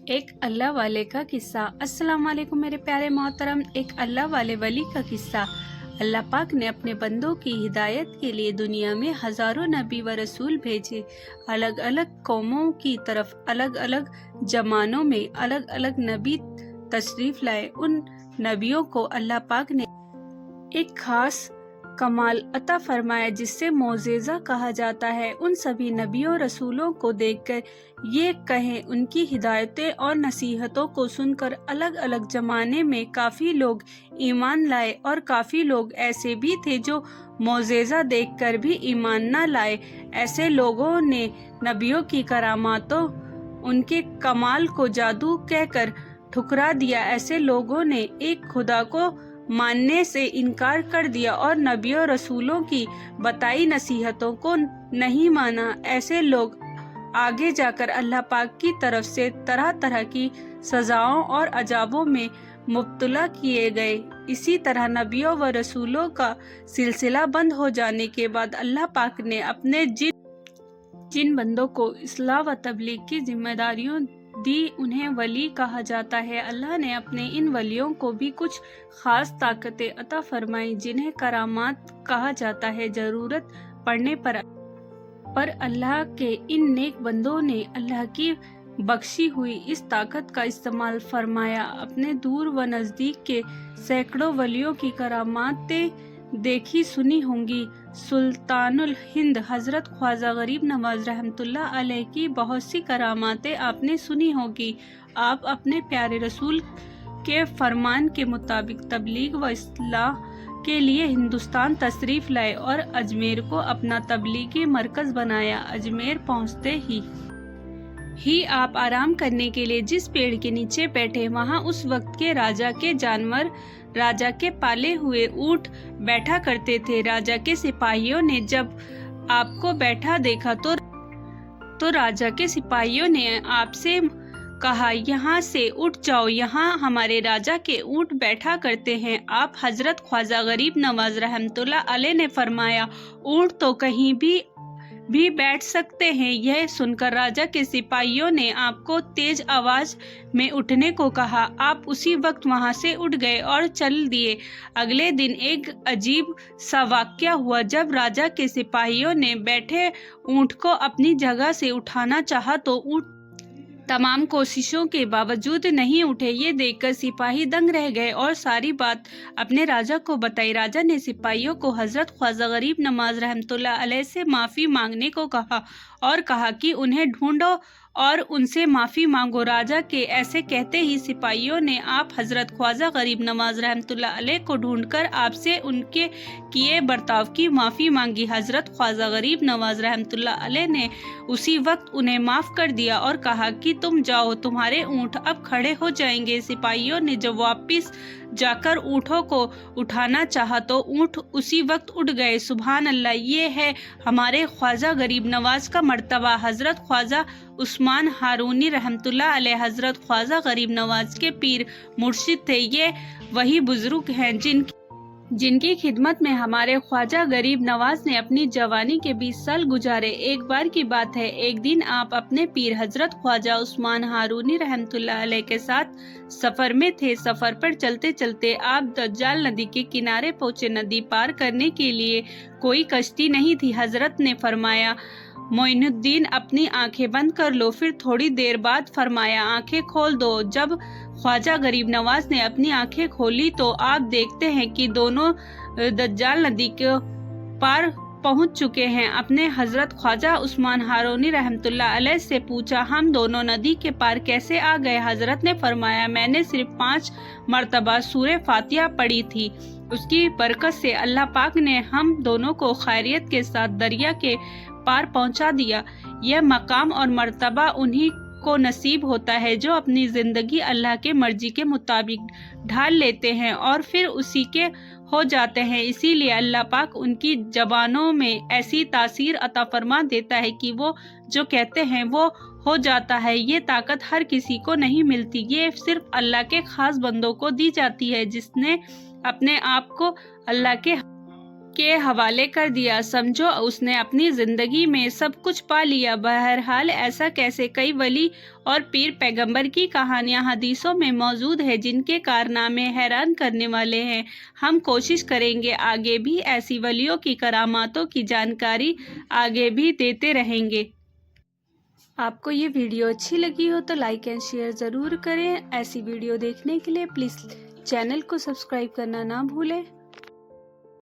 ایک اللہ والے کا قصہ۔ السلام علیکم میرے پیارے محترم، ایک اللہ والے ولی کا قصہ۔ اللہ پاک نے اپنے بندوں کی ہدایت کے لیے دنیا میں ہزاروں نبی و رسول بھیجے، الگ الگ قوموں کی طرف الگ الگ زمانوں میں الگ الگ نبی تشریف لائے۔ ان نبیوں کو اللہ پاک نے ایک خاص کمال عطا فرمایا جس سے معجزہ کہا جاتا ہے۔ ان سبھی نبیوں رسولوں کو دیکھ کر یہ کہیں، ان کی ہدایتیں اور نصیحتوں کو سن کر الگ الگ زمانے میں کافی لوگ ایمان لائے، اور کافی لوگ ایسے بھی تھے جو معجزہ دیکھ کر بھی ایمان نہ لائے۔ ایسے لوگوں نے نبیوں کی کراماتوں، ان کے کمال کو جادو کہہ کر ٹھکرا دیا۔ ایسے لوگوں نے ایک خدا کو ماننے سے انکار کر دیا اور نبیوں رسولوں کی بتائی نصیحتوں کو نہیں مانا۔ ایسے لوگ آگے جا کر اللہ پاک کی طرف سے طرح طرح کی سزاؤں اور عذابوں میں مبتلا کیے گئے۔ اسی طرح نبیوں و رسولوں کا سلسلہ بند ہو جانے کے بعد اللہ پاک نے اپنے جن بندوں کو اصلاح و تبلیغ کی ذمہ داریاں دی، انہیں ولی کہا جاتا ہے۔ اللہ نے اپنے ان ولیوں کو بھی کچھ خاص طاقتیں عطا فرمائیں جنہیں کرامات کہا جاتا ہے۔ ضرورت پڑنے پر اللہ کے ان نیک بندوں نے اللہ کی بخشی ہوئی اس طاقت کا استعمال فرمایا۔ اپنے دور و نزدیک کے سینکڑوں ولیوں کی کراماتیں دیکھی سنی ہوں گی۔ سلطان الہند حضرت خواجہ غریب نواز رحمۃ اللہ علیہ کی بہت سی کراماتیں آپ نے سنی ہوگی۔ آپ اپنے پیارے رسول کے فرمان کے مطابق تبلیغ و اصلاح کے لیے ہندوستان تشریف لائے اور اجمیر کو اپنا تبلیغی مرکز بنایا۔ اجمیر پہنچتے ہی آپ آرام کرنے کے لیے جس پیڑ کے نیچے بیٹھے، وہاں اس وقت کے راجا کے جانور، راجا کے پالے ہوئے اونٹ بیٹھا کرتے تھے۔ راجا کے سپاہیوں نے جب آپ کو بیٹھا دیکھا تو راجا کے سپاہیوں نے آپ سے کہا، یہاں سے اٹھ جاؤ، یہاں ہمارے راجا کے اونٹ بیٹھا کرتے ہیں۔ آپ حضرت خواجہ غریب نواز رحمۃ اللہ علیہ نے فرمایا، اونٹ تو کہیں بھی بیٹھ سکتے ہیں۔ یہ سن کر راجا کے سپاہیوں نے آپ کو تیز آواز میں اٹھنے کو کہا۔ آپ اسی وقت وہاں سے اٹھ گئے اور چل دیے۔ اگلے دن ایک عجیب سا واقعہ ہوا۔ جب راجا کے سپاہیوں نے بیٹھے اونٹ کو اپنی جگہ سے اٹھانا چاہا تو اونٹ تمام کوششوں کے باوجود نہیں اٹھے۔ یہ دیکھ کر سپاہی دنگ رہ گئے اور ساری بات اپنے راجا کو بتائی۔ راجا نے سپاہیوں کو حضرت خواجہ غریب نواز رحمۃ اللہ علیہ سے معافی مانگنے کو کہا اور کہا کہ انہیں ڈھونڈو اور ان سے معافی مانگو۔ راجا کے ایسے کہتے ہی سپاہیوں نے آپ حضرت خواجہ غریب نواز رحمۃ اللہ علیہ کو ڈھونڈ کر آپ سے ان کے کیے برتاؤ کی معافی مانگی۔ حضرت خواجہ غریب نواز رحمۃ اللہ علیہ نے اسی وقت انہیں معاف کر دیا اور کہا کہ تم جاؤ، تمہارے اونٹ اب کھڑے ہو جائیں گے۔ سپاہیوں نے جب واپس جا کر اونٹوں کو اٹھانا چاہا تو اونٹ اسی وقت اٹھ گئے۔ سبحان اللہ! یہ ہے ہمارے خواجہ غریب نواز کا مرتبہ۔ حضرت خواجہ عثمان ہارونی رحمۃ اللہ علیہ حضرت خواجہ غریب نواز کے پیر مرشد تھے۔ یہ وہی بزرگ ہیں جن کی خدمت میں ہمارے خواجہ غریب نواز نے اپنی جوانی کے 20 سال گزارے۔ ایک بار کی بات ہے، ایک دن آپ اپنے پیر حضرت خواجہ عثمان ہارونی رحمۃ اللہ علیہ کے ساتھ سفر میں تھے۔ سفر پر چلتے چلتے آپ دجال ندی کے کنارے پہنچے۔ ندی پار کرنے کے لیے کوئی کشتی نہیں تھی۔ حضرت نے فرمایا، معین الدین اپنی آنکھیں بند کر لو۔ پھر تھوڑی دیر بعد فرمایا، آنکھیں کھول دو۔ جب خواجہ غریب نواز نے اپنی آنکھیں کھولی تو آپ دیکھتے ہیں کہ دونوں دجال ندی کے پار پہنچ چکے ہیں۔ اپنے حضرت خواجہ عثمان ہارونی رحمۃ اللہ علیہ سے پوچھا، ہم دونوں ندی کے پار کیسے آ گئے؟ حضرت نے فرمایا، میں نے صرف 5 مرتبہ سورہ فاتحہ پڑھی تھی، اس کی برکت سے اللہ پاک نے ہم دونوں کو خیریت کے ساتھ دریا کے پار پہنچا دیا۔ یہ مقام اور مرتبہ انہی کو نصیب ہوتا ہے جو اپنی زندگی اللہ کے مرضی کے مطابق ڈھال لیتے ہیں اور پھر اسی کے ہو جاتے ہیں۔ اسی لیے اللہ پاک ان کی زبانوں میں ایسی تاثیر عطا فرما دیتا ہے کہ وہ جو کہتے ہیں وہ ہو جاتا ہے۔ یہ طاقت ہر کسی کو نہیں ملتی، یہ صرف اللہ کے خاص بندوں کو دی جاتی ہے۔ جس نے اپنے آپ کو اللہ کے کے حوالے کر دیا۔ سمجھو اس نے اپنی زندگی میں سب کچھ پا لیا۔ بہرحال ایسا کیسے؟ کئی ولی اور پیر پیغمبر کی کہانیاں حدیثوں میں موجود ہیں جن کے کارنامے حیران کرنے والے ہیں۔ ہم کوشش کریں گے آگے بھی ایسی ولیوں کی کراماتوں کی جانکاری آگے بھی دیتے رہیں گے۔ آپ کو یہ ویڈیو اچھی لگی ہو تو لائک اینڈ شیئر ضرور کریں۔ ایسی ویڈیو دیکھنے کے لیے پلیز چینل کو سبسکرائب کرنا نہ بھولیں۔